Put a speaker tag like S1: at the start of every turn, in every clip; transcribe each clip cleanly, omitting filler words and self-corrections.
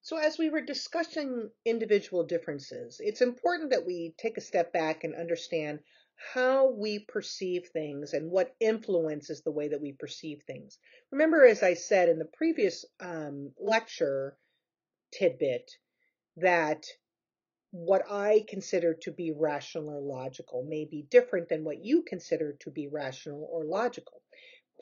S1: So, as we were discussing individual differences, it's important that we take a step back and understand how we perceive things and what influences the way that we perceive things. Remember, as I said in the previous lecture tidbit, that what I consider to be rational or logical may be different than what you consider to be rational or logical.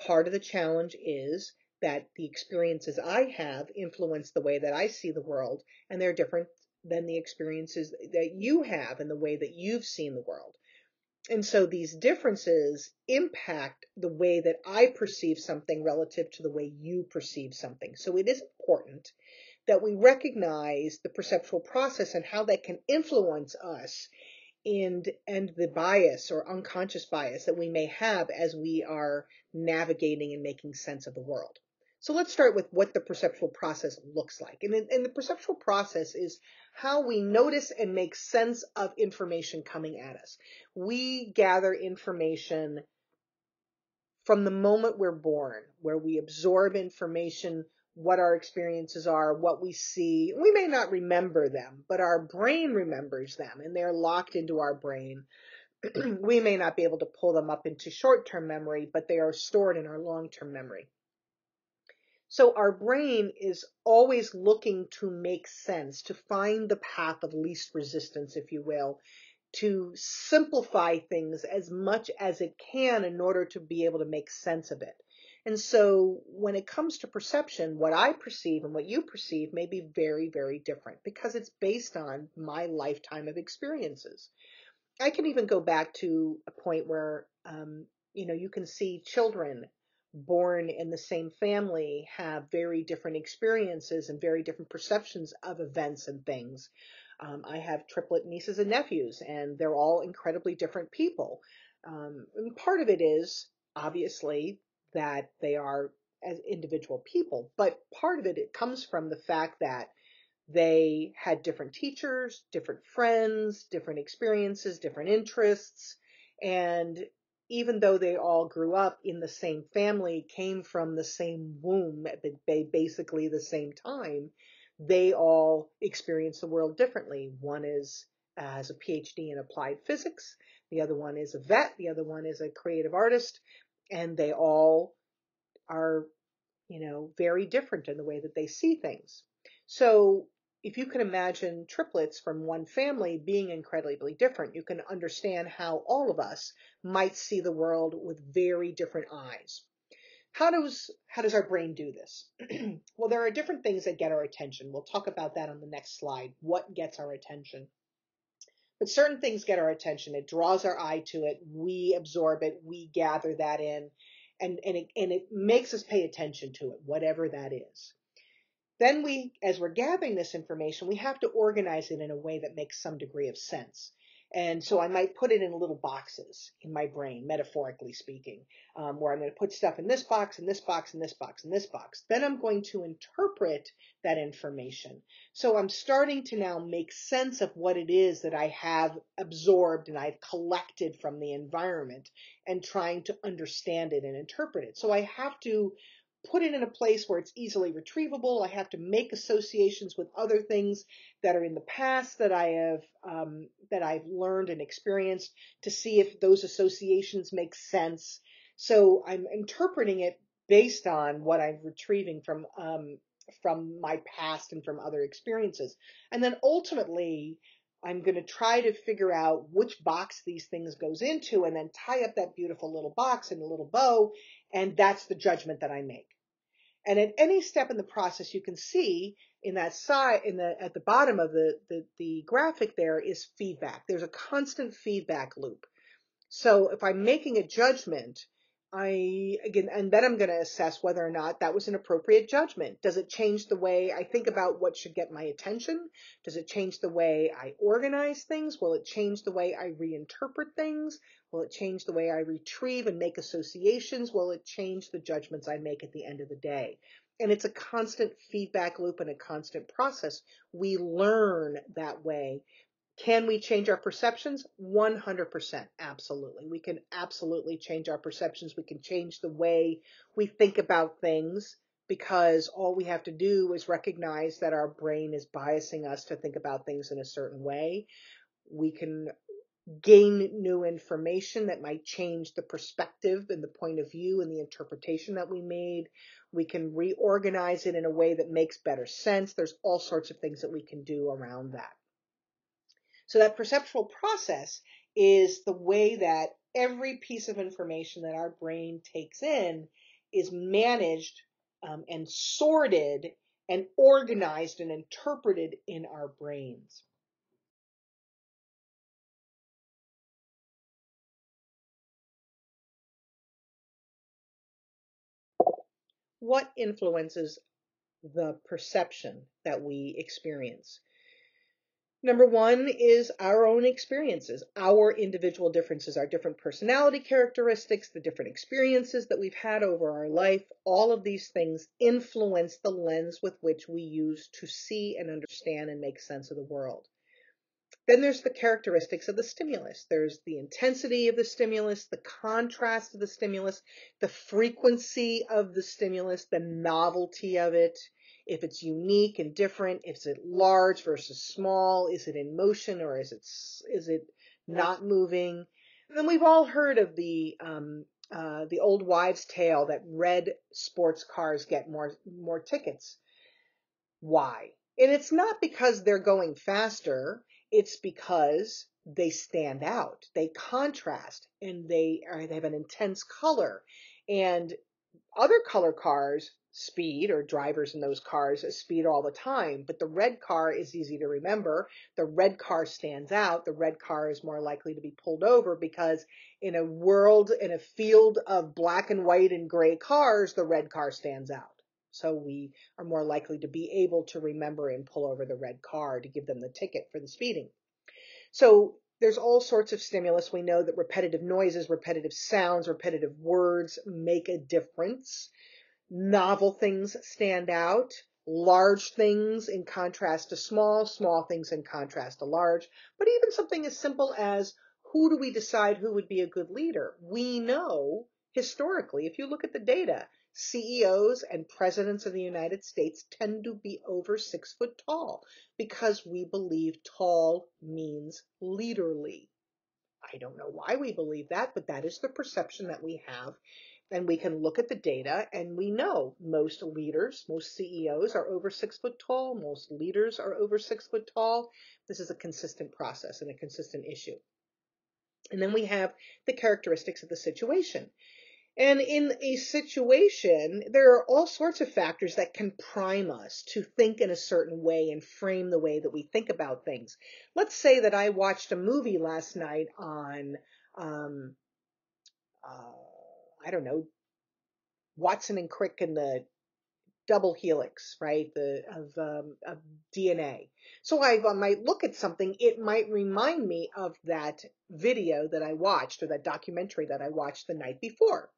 S1: Part of the challenge is that the experiences I have influence the way that I see the world, and they're different than the experiences that you have and the way that you've seen the world. And so these differences impact the way that I perceive something relative to the way you perceive something. So it is important that we recognize the perceptual process and how that can influence us and the bias or unconscious bias that we may have as we are navigating and making sense of the world. So let's start with what the perceptual process looks like. And the perceptual process is how we notice and make sense of information coming at us. We gather information from the moment we're born, where we absorb information, what our experiences are, what we see. We may not remember them, but our brain remembers them and they're locked into our brain. We may not be able to pull them up into short-term memory, but they are stored in our long-term memory. So our brain is always looking to make sense, to find the path of least resistance, if you will, to simplify things as much as it can in order to be able to make sense of it. And so when it comes to perception, what I perceive and what you perceive may be very, very different because it's based on my lifetime of experiences. I can even go back to a point where, you can see children born in the same family have very different experiences and very different perceptions of events and things. I have triplet nieces and nephews, and they're all incredibly different people. And part of it is obviously that they are as individual people, but part of it comes from the fact that they had different teachers, different friends, different experiences, different interests. And even though they all grew up in the same family, came from the same womb at basically the same time, they all experience the world differently. One has a PhD in applied physics. The other one is a vet. The other one is a creative artist. And they all are, very different in the way that they see things. So if you can imagine triplets from one family being incredibly different, you can understand how all of us might see the world with very different eyes. How does our brain do this? Well, there are different things that get our attention. We'll talk about that on the next slide. What gets our attention? But certain things get our attention. It draws our eye to it. We absorb it. We gather that in, and it makes us pay attention to it, whatever that is. Then as we're gathering this information, we have to organize it in a way that makes some degree of sense. And so I might put it in little boxes in my brain, metaphorically speaking, where I'm going to put stuff in this box, in this box, in this box, in this box. Then I'm going to interpret that information. So I'm starting to now make sense of what it is that I have absorbed and I've collected from the environment and trying to understand it and interpret it. So I have to put it in a place where it's easily retrievable. I have to make associations with other things that are in the past that I've learned and experienced to see if those associations make sense. So I'm interpreting it based on what I'm retrieving from my past and from other experiences. And then ultimately, I'm going to try to figure out which box these things goes into and then tie up that beautiful little box in a little bow. And that's the judgment that I make. And at any step in the process, you can see in that side, at the bottom of the graphic there is feedback. There's a constant feedback loop. So if I'm making a judgment, and then I'm going to assess whether or not that was an appropriate judgment. Does it change the way I think about what should get my attention? Does it change the way I organize things? Will it change the way I reinterpret things? Will it change the way I retrieve and make associations? Will it change the judgments I make at the end of the day? And it's a constant feedback loop and a constant process. We learn that way. Can we change our perceptions? 100%. Absolutely. We can absolutely change our perceptions. We can change the way we think about things because all we have to do is recognize that our brain is biasing us to think about things in a certain way. We can gain new information that might change the perspective and the point of view and the interpretation that we made. We can reorganize it in a way that makes better sense. There's all sorts of things that we can do around that. So that perceptual process is the way that every piece of information that our brain takes in is managed and sorted and organized and interpreted in our brains. What influences the perception that we experience? Number one is our own experiences, our individual differences, our different personality characteristics, the different experiences that we've had over our life. All of these things influence the lens with which we use to see and understand and make sense of the world. Then there's the characteristics of the stimulus. There's the intensity of the stimulus, the contrast of the stimulus, the frequency of the stimulus, the novelty of it, if it's unique and different, is it large versus small, is it in motion or is it not moving? And then we've all heard of the old wives' tale that red sports cars get more tickets. Why? And it's not because they're going faster, it's because they stand out, they contrast, and they have an intense color. And other color cars speed, or drivers in those cars speed all the time, but the red car is easy to remember. The red car stands out. The red car is more likely to be pulled over because in a field of black and white and gray cars, the red car stands out. So we are more likely to be able to remember and pull over the red car to give them the ticket for the speeding. So there's all sorts of stimulus. We know that repetitive noises, repetitive sounds, repetitive words make a difference. Novel things stand out. Large things in contrast to small, small things in contrast to large. But even something as simple as, who do we decide who would be a good leader? We know historically, if you look at the data, CEOs and presidents of the United States tend to be over 6 foot tall because we believe tall means leaderly. I don't know why we believe that, but that is the perception that we have. And we can look at the data and we know most leaders, most CEOs are over 6 foot tall. Most leaders are over 6 foot tall. This is a consistent process and a consistent issue. And then we have the characteristics of the situation. And in a situation, there are all sorts of factors that can prime us to think in a certain way and frame the way that we think about things. Let's say that I watched a movie last night on, um, I don't know, Watson and Crick and the double helix, right? Of DNA. So I might look at something, it might remind me of that video that I watched or that documentary that I watched the night before.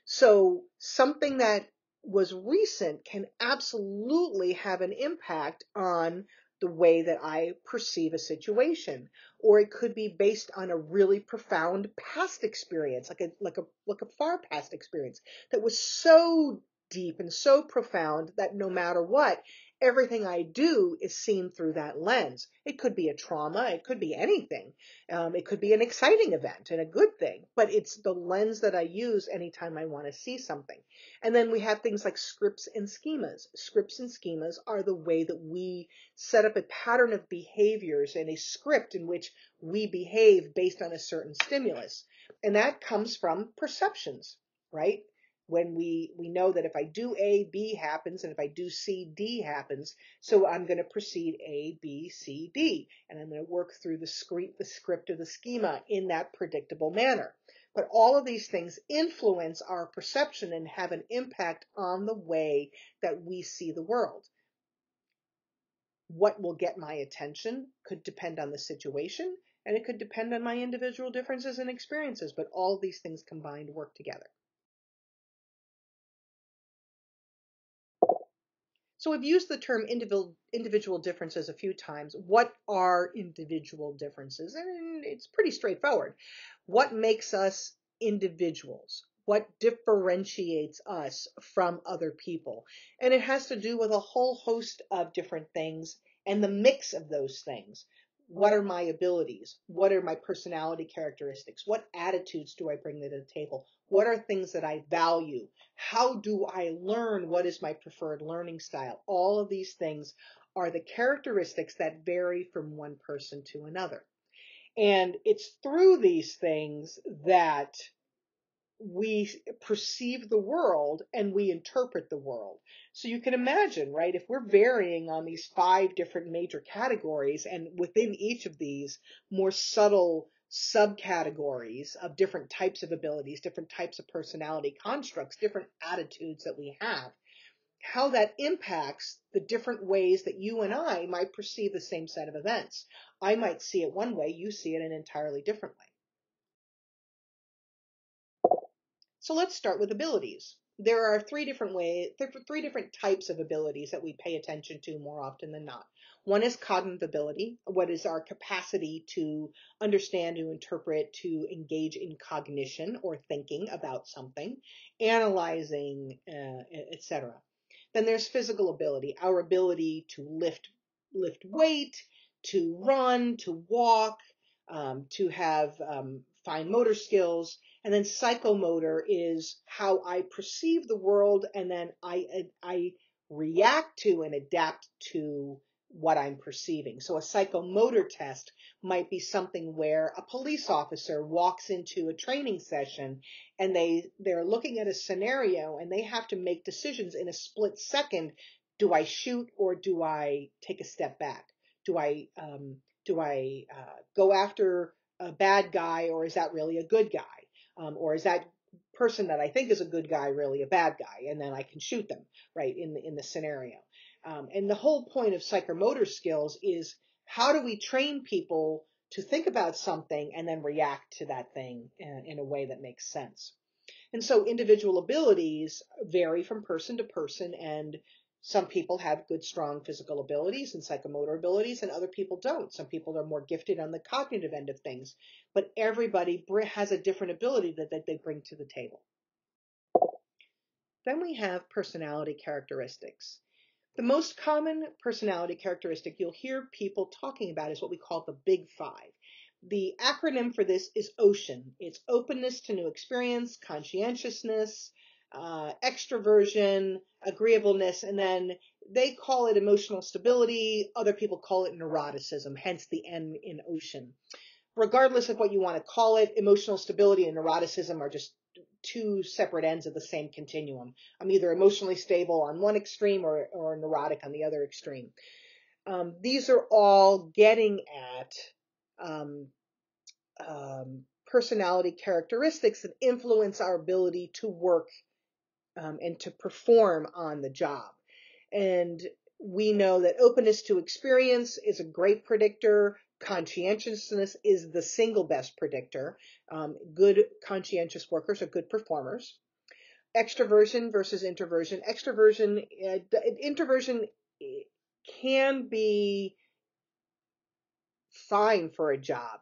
S1: So something that was recent can absolutely have an impact on the way that I perceive a situation. Or it could be based on a really profound past experience, like a far past experience that was so deep and so profound that no matter what, everything I do is seen through that lens. It could be a trauma, it could be anything. It could be an exciting event and a good thing, but it's the lens that I use anytime I want to see something. And then we have things like scripts and schemas. Scripts and schemas are the way that we set up a pattern of behaviors and a script in which we behave based on a certain stimulus. And that comes from perceptions, right? When we know that if I do A, B happens, and if I do C, D happens, so I'm going to proceed A, B, C, D, and I'm going to work through the script of the schema in that predictable manner. But all of these things influence our perception and have an impact on the way that we see the world. What will get my attention could depend on the situation, and it could depend on my individual differences and experiences, but all of these things combined work together. So we've used the term individual differences a few times. What are individual differences? And it's pretty straightforward. What makes us individuals? what differentiates us from other people. And it has to do with a whole host of different things and the mix of those things. What are my abilities? What are my personality characteristics? What attitudes do I bring to the table? What are things that I value? How do I learn? What is my preferred learning style? All of these things are the characteristics that vary from one person to another. And it's through these things that we perceive the world and we interpret the world. So you can imagine, right, if we're varying on these 5 different major categories, and within each of these more subtle subcategories of different types of abilities, different types of personality constructs, different attitudes that we have, how that impacts the different ways that you and I might perceive the same set of events. I might see it one way, you see it an entirely different way. So let's start with abilities. There are 3 different types of abilities that we pay attention to more often than not. One is cognitive ability, what is our capacity to understand, to interpret, to engage in cognition or thinking about something, analyzing, etc. Then there's physical ability, our ability to lift weight, to run, to walk, to have fine motor skills. And then psychomotor is how I perceive the world, and then I react to and adapt to what I'm perceiving. So a psychomotor test might be something where a police officer walks into a training session and they're looking at a scenario and they have to make decisions in a split second. Do I shoot or do I take a step back? Do I go after a bad guy, or is that really a good guy? Or is that person that I think is a good guy really a bad guy? And then I can shoot them, right, in the scenario. And the whole point of psychomotor skills is, how do we train people to think about something and then react to that thing in a way that makes sense? And so individual abilities vary from person to person, and some people have good, strong physical abilities and psychomotor abilities, and other people don't. Some people are more gifted on the cognitive end of things, but everybody has a different ability that they bring to the table. Then we have personality characteristics. The most common personality characteristic you'll hear people talking about is what we call the Big Five. The acronym for this is OCEAN. It's openness to new experience, conscientiousness, extroversion, agreeableness, and then they call it emotional stability. Other people call it neuroticism, hence the N in OCEAN. Regardless of what you want to call it, emotional stability and neuroticism are just 2 separate ends of the same continuum. I'm either emotionally stable on one extreme or neurotic on the other extreme. These are all getting at personality characteristics that influence our ability to work and to perform on the job. And we know that openness to experience is a great predictor. Conscientiousness is the single best predictor. Good conscientious workers are good performers. Extroversion versus introversion. Introversion can be fine for a job.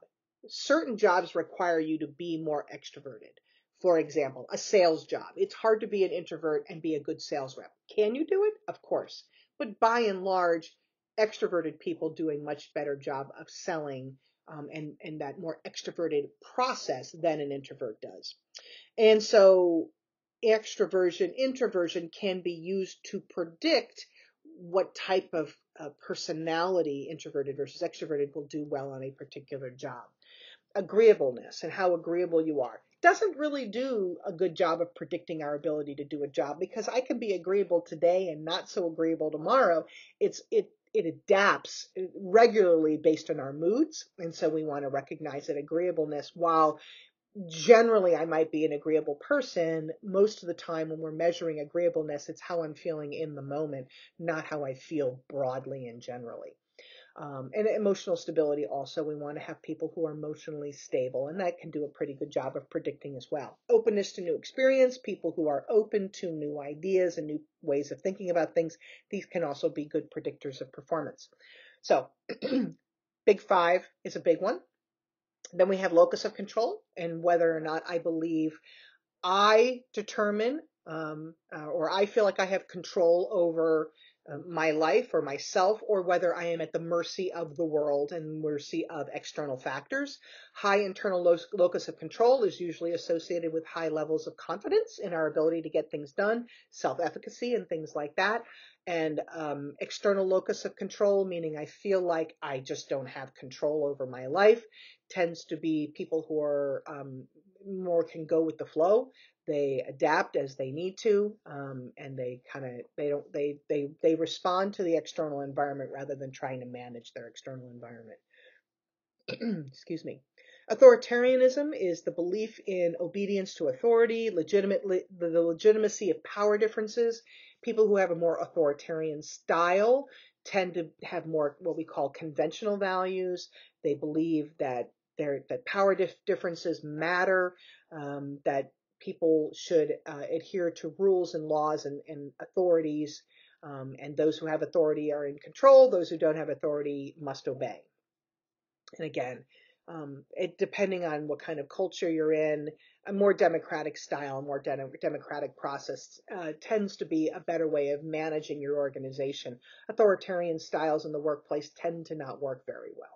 S1: Certain jobs require you to be more extroverted. For example, a sales job. It's hard to be an introvert and be a good sales rep. Can you do it? Of course. But by and large, extroverted people do a much better job of selling and that more extroverted process than an introvert does. And so extroversion, introversion can be used to predict what type of personality, introverted versus extroverted, will do well on a particular job. Agreeableness and how agreeable you are doesn't really do a good job of predicting our ability to do a job, because I can be agreeable today and not so agreeable tomorrow. It adapts regularly based on our moods, and so we want to recognize that agreeableness, while generally I might be an agreeable person, most of the time when we're measuring agreeableness, it's how I'm feeling in the moment, not how I feel broadly and generally. And emotional stability also, we want to have people who are emotionally stable, and that can do a pretty good job of predicting as well. Openness to new experience, people who are open to new ideas and new ways of thinking about things, these can also be good predictors of performance. So Big Five is a big one. Then we have locus of control, and whether or not I believe I determine, or I feel like I have control over my life or myself, or whether I am at the mercy of the world and mercy of external factors. High internal locus of control is usually associated with high levels of confidence in our ability to get things done, self-efficacy, and things like that. And external locus of control, meaning I feel like I just don't have control over my life, tends to be people who are more can go with the flow. They adapt as they need to, and they kind of they don't they respond to the external environment rather than trying to manage their external environment. Excuse me. Authoritarianism is the belief in obedience to authority, the legitimacy of power differences. People who have a more authoritarian style tend to have more what we call conventional values. They believe that that power differences matter, that people should adhere to rules and laws and authorities, and those who have authority are in control. Those who don't have authority must obey. And again, it depending on what kind of culture you're in, a more democratic style, a more democratic process tends to be a better way of managing your organization. Authoritarian styles in the workplace tend to not work very well.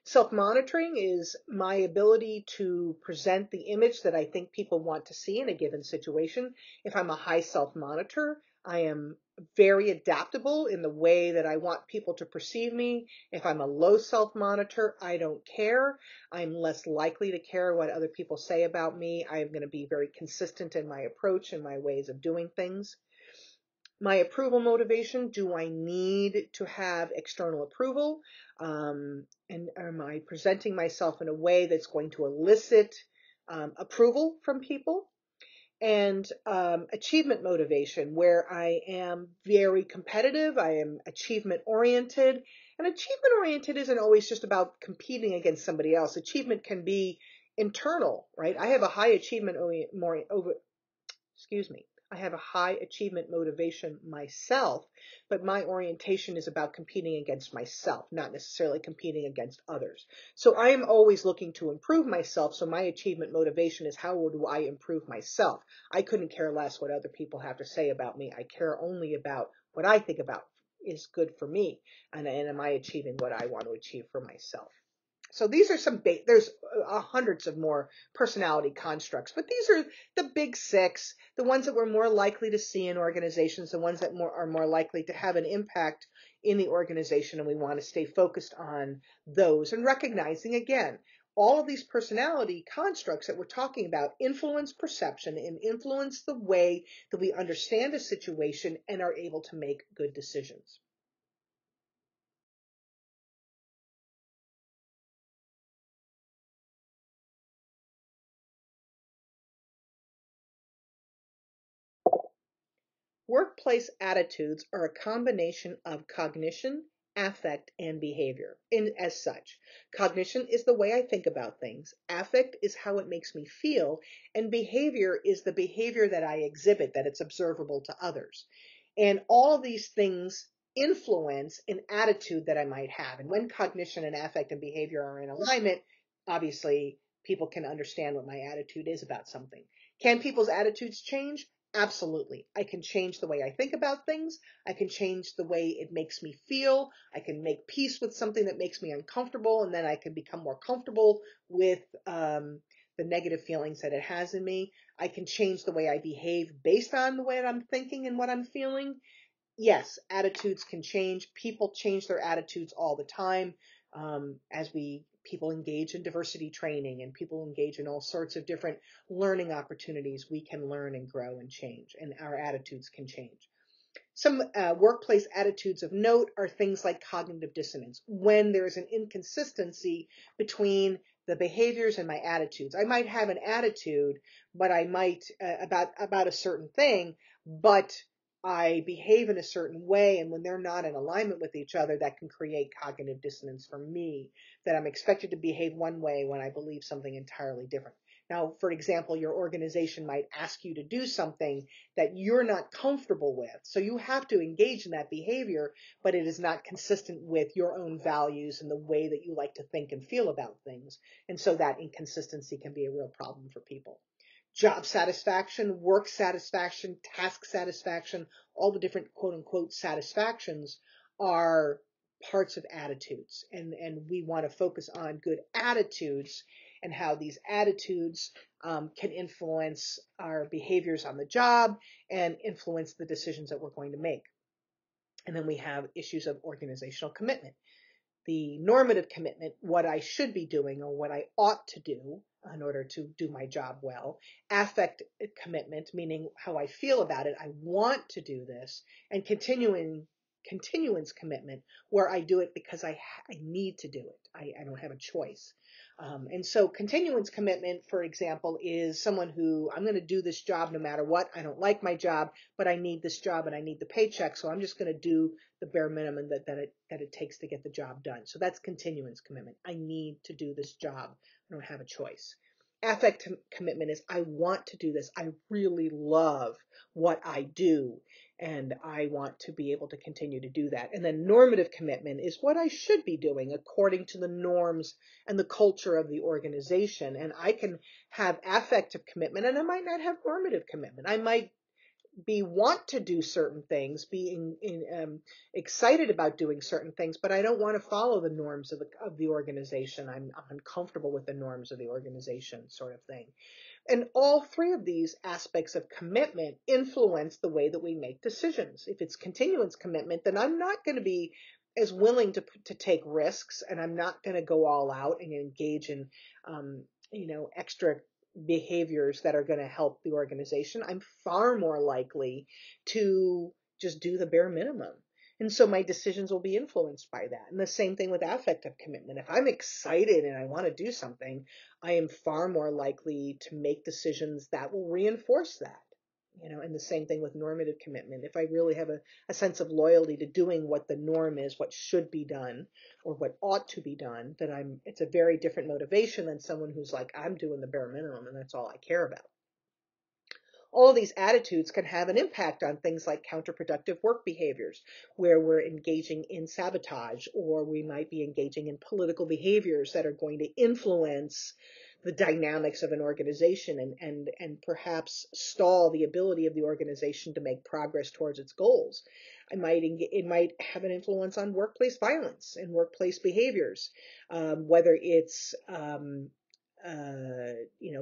S1: Self-monitoring is my ability to present the image that I think people want to see in a given situation. If I'm a high self-monitor, I am very adaptable in the way that I want people to perceive me. If I'm a low self-monitor, I don't care. I'm less likely to care what other people say about me. I'm going to be very consistent in my approach and my ways of doing things. My approval motivation, do I need to have external approval? And am I presenting myself in a way that's going to elicit approval from people? And achievement motivation, where I am very competitive, I am achievement oriented. And achievement oriented isn't always just about competing against somebody else. Achievement can be internal, right? I have a high achievement excuse me, I have a high achievement motivation myself, but my orientation is about competing against myself, not necessarily competing against others. So I am always looking to improve myself. So my achievement motivation is how do I improve myself? I couldn't care less what other people have to say about me. I care only about what I think about is good for me. And am I achieving what I want to achieve for myself? So these are there's hundreds of more personality constructs, but these are the big six, the ones that we're more likely to see in organizations, the ones that are more likely to have an impact in the organization, and we want to stay focused on those and recognizing, again, all of these personality constructs that we're talking about influence perception and influence the way that we understand a situation and are able to make good decisions. Workplace attitudes are a combination of cognition, affect, and behavior. As such, cognition is the way I think about things, affect is how it makes me feel, and behavior is the behavior that I exhibit, that it's observable to others. And all of these things influence an attitude that I might have. And when cognition and affect and behavior are in alignment, obviously people can understand what my attitude is about something. Can people's attitudes change? Absolutely. I can change the way I think about things. I can change the way it makes me feel. I can make peace with something that makes me uncomfortable, and then I can become more comfortable with the negative feelings that it has in me. I can change the way I behave based on the way that I'm thinking and what I'm feeling. Yes, attitudes can change. People change their attitudes all the time, as people engage in diversity training and people engage in all sorts of different learning opportunities. We can learn and grow and change, and our attitudes can change. Some workplace attitudes of note are things like cognitive dissonance. When there is an inconsistency between the behaviors and my attitudes, I might have an attitude, but I might about a certain thing, but I behave in a certain way, and when they're not in alignment with each other, that can create cognitive dissonance for me, that I'm expected to behave one way when I believe something entirely different. Now, for example, your organization might ask you to do something that you're not comfortable with. So you have to engage in that behavior, but it is not consistent with your own values and the way that you like to think and feel about things. And so that inconsistency can be a real problem for people. Job satisfaction, work satisfaction, task satisfaction, all the different quote unquote satisfactions are parts of attitudes. And we want to focus on good attitudes and how these attitudes can influence our behaviors on the job and influence the decisions that we're going to make. And then we have issues of organizational commitment. The normative commitment, what I should be doing or what I ought to do in order to do my job well. Affect commitment, meaning how I feel about it. I want to do this. And continuance commitment, where I do it because I need to do it. I don't have a choice. And so continuance commitment, for example, is someone who I'm going to do this job no matter what. I don't like my job, but I need this job and I need the paycheck. So I'm just going to do the bare minimum that it takes to get the job done. So that's continuance commitment. I need to do this job. I don't have a choice. Affect commitment is I want to do this. I really love what I do, and I want to be able to continue to do that. And then normative commitment is what I should be doing according to the norms and the culture of the organization. And I can have affective commitment, and I might not have normative commitment. I might want to do certain things, be excited about doing certain things, but I don't want to follow the norms of the organization. I'm uncomfortable with the norms of the organization, sort of thing. And all three of these aspects of commitment influence the way that we make decisions. If it's continuance commitment, then I'm not going to be as willing to take risks, and I'm not going to go all out and engage in extra behaviors that are going to help the organization. I'm far more likely to just do the bare minimum. And so my decisions will be influenced by that. And the same thing with affective commitment. If I'm excited and I want to do something, I am far more likely to make decisions that will reinforce that. And the same thing with normative commitment. If I really have a sense of loyalty to doing what the norm is, what should be done, or what ought to be done, then it's a very different motivation than someone who's like, I'm doing the bare minimum and that's all I care about. All these attitudes can have an impact on things like counterproductive work behaviors, where we're engaging in sabotage, or we might be engaging in political behaviors that are going to influence the dynamics of an organization and perhaps stall the ability of the organization to make progress towards its goals. It might have an influence on workplace violence and workplace behaviors, whether it's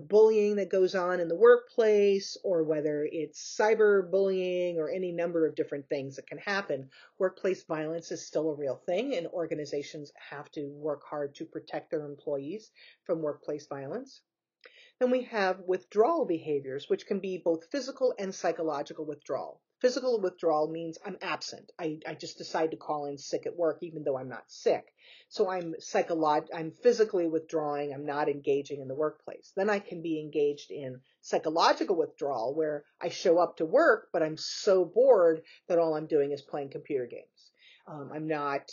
S1: bullying that goes on in the workplace, or whether it's cyberbullying or any number of different things that can happen. Workplace violence is still a real thing, and organizations have to work hard to protect their employees from workplace violence. Then we have withdrawal behaviors, which can be both physical and psychological withdrawal. Physical withdrawal means I'm absent. I just decide to call in sick at work even though I'm not sick. So I'm physically withdrawing. I'm not engaging in the workplace. Then I can be engaged in psychological withdrawal, where I show up to work, but I'm so bored that all I'm doing is playing computer games. I'm not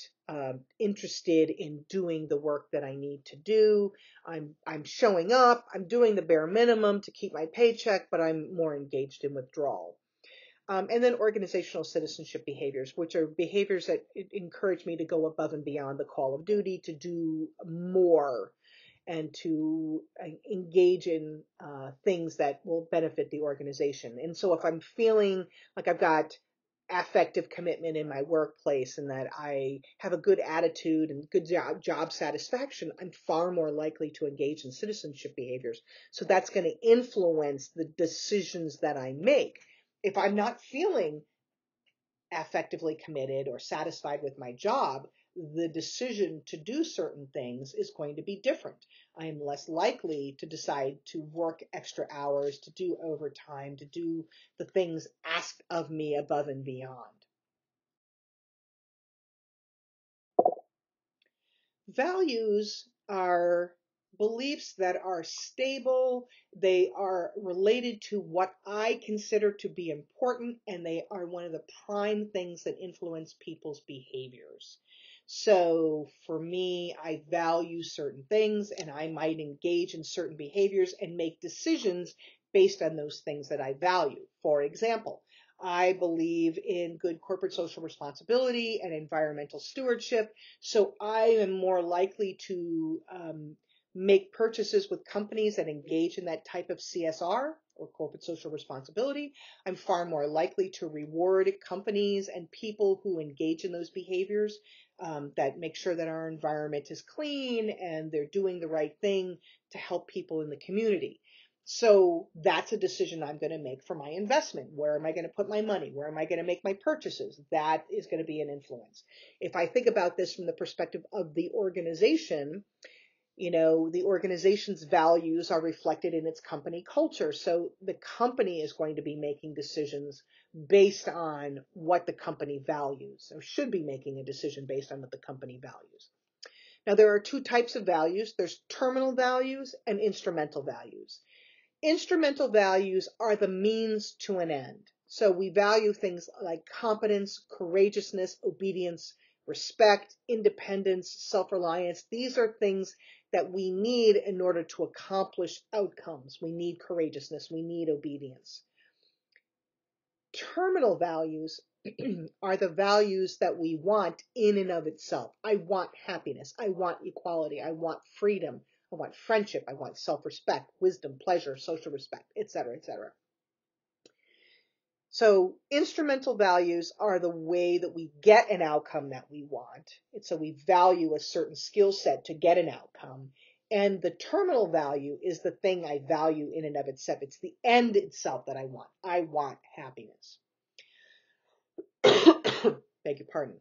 S1: interested in doing the work that I need to do. I'm showing up. I'm doing the bare minimum to keep my paycheck, but I'm more engaged in withdrawal. And then organizational citizenship behaviors, which are behaviors that encourage me to go above and beyond the call of duty, to do more, and to engage in things that will benefit the organization. And so if I'm feeling like I've got affective commitment in my workplace and that I have a good attitude and good job satisfaction, I'm far more likely to engage in citizenship behaviors. So that's going to influence the decisions that I make. If I'm not feeling affectively committed or satisfied with my job, the decision to do certain things is going to be different. I am less likely to decide to work extra hours, to do overtime, to do the things asked of me above and beyond. Values are beliefs that are stable. They are related to what I consider to be important, and they are one of the prime things that influence people's behaviors. So for me, I value certain things, and I might engage in certain behaviors and make decisions based on those things that I value. For example, I believe in good corporate social responsibility and environmental stewardship. So I am more likely to make purchases with companies that engage in that type of CSR. or corporate social responsibility. I'm far more likely to reward companies and people who engage in those behaviors, that make sure that our environment is clean and they're doing the right thing to help people in the community. So that's a decision I'm going to make for my investment. Where am I going to put my money? Where am I going to make my purchases? That is going to be an influence. If I think about this from the perspective of the organization, the organization's values are reflected in its company culture. So the company is going to be making decisions based on what the company values, or should be making a decision based on what the company values. Now, there are two types of values. There's terminal values and instrumental values. Instrumental values are the means to an end. So we value things like competence, courageousness, obedience, respect, independence, self-reliance. These are things that we need in order to accomplish outcomes. We need courageousness. We need obedience. Terminal values are the values that we want in and of itself. I want happiness. I want equality. I want freedom. I want friendship. I want self-respect, wisdom, pleasure, social respect, etc., etc. So instrumental values are the way that we get an outcome that we want. And so we value a certain skill set to get an outcome. And the terminal value is the thing I value in and of itself. It's the end itself that I want. I want happiness. Beg your pardon.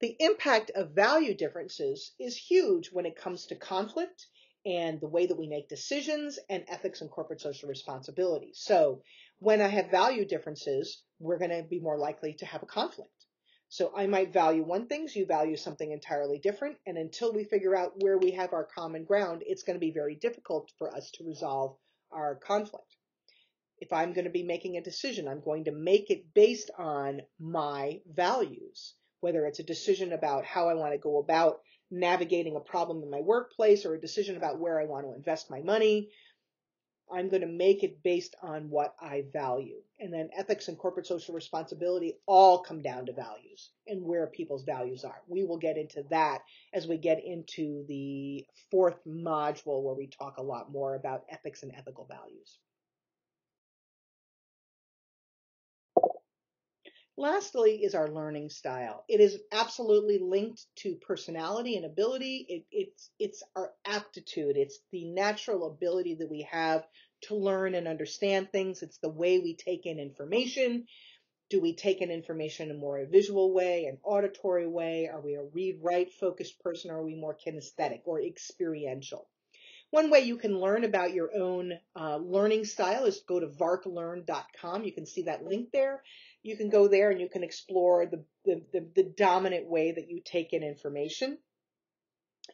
S1: The impact of value differences is huge when it comes to conflict and the way that we make decisions and ethics and corporate social responsibility. So when I have value differences, we're going to be more likely to have a conflict. So I might value one thing, you value something entirely different. And until we figure out where we have our common ground, it's going to be very difficult for us to resolve our conflict. If I'm going to be making a decision, I'm going to make it based on my values, whether it's a decision about how I want to go about navigating a problem in my workplace or a decision about where I want to invest my money. I'm going to make it based on what I value. And then ethics and corporate social responsibility all come down to values and where people's values are. We will get into that as we get into the fourth module, where we talk a lot more about ethics and ethical values. Lastly is our learning style. It is absolutely linked to personality and ability. It's our aptitude. It's the natural ability that we have to learn and understand things. It's the way we take in information. Do we take in information in a more visual way, an auditory way? Are we a read-write focused person, or are we more kinesthetic or experiential? One way you can learn about your own learning style is go to varklearn.com. You can see that link there. You can go there and you can explore the dominant way that you take in information.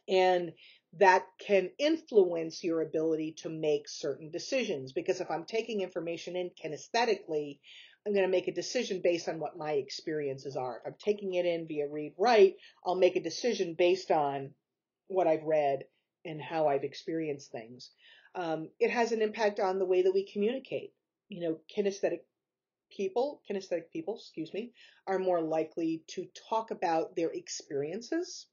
S1: And that can influence your ability to make certain decisions. Because if I'm taking information in kinesthetically, I'm going to make a decision based on what my experiences are. If I'm taking it in via read-write, I'll make a decision based on what I've read and how I've experienced things. It has an impact on the way that we communicate. Kinesthetic people, are more likely to talk about their experiences.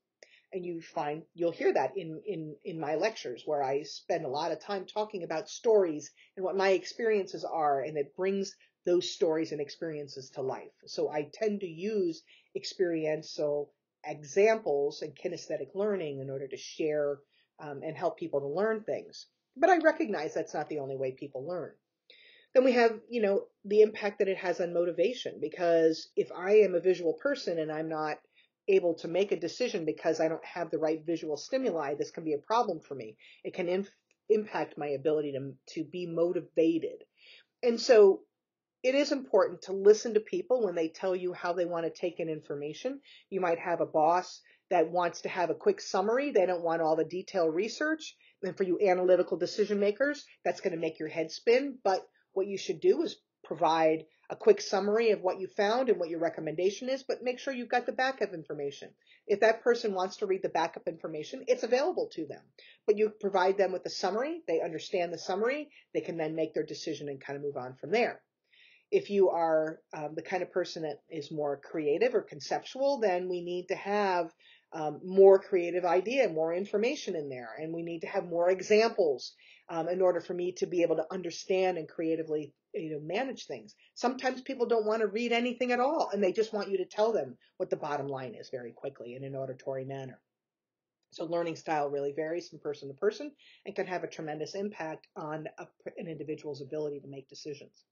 S1: And you'll hear that in my lectures, where I spend a lot of time talking about stories and what my experiences are, and it brings those stories and experiences to life. So I tend to use experiential examples and kinesthetic learning in order to share and help people to learn things. But I recognize that's not the only way people learn. Then we have, the impact that it has on motivation, because if I am a visual person and I'm not able to make a decision because I don't have the right visual stimuli, this can be a problem for me. It can impact my ability to be motivated. And so it is important to listen to people when they tell you how they want to take in information. You might have a boss that wants to have a quick summary. They don't want all the detailed research. And for you analytical decision makers, that's going to make your head spin. But what you should do is provide a quick summary of what you found and what your recommendation is, but make sure you've got the backup information. If that person wants to read the backup information, it's available to them. But you provide them with the summary. They understand the summary. They can then make their decision and kind of move on from there. If you are the kind of person that is more creative or conceptual, then we need to have more creative idea, more information in there, and we need to have more examples in order for me to be able to understand and creatively, manage things. Sometimes people don't want to read anything at all, and they just want you to tell them what the bottom line is very quickly in an auditory manner. So learning style really varies from person to person and can have a tremendous impact on an individual's ability to make decisions.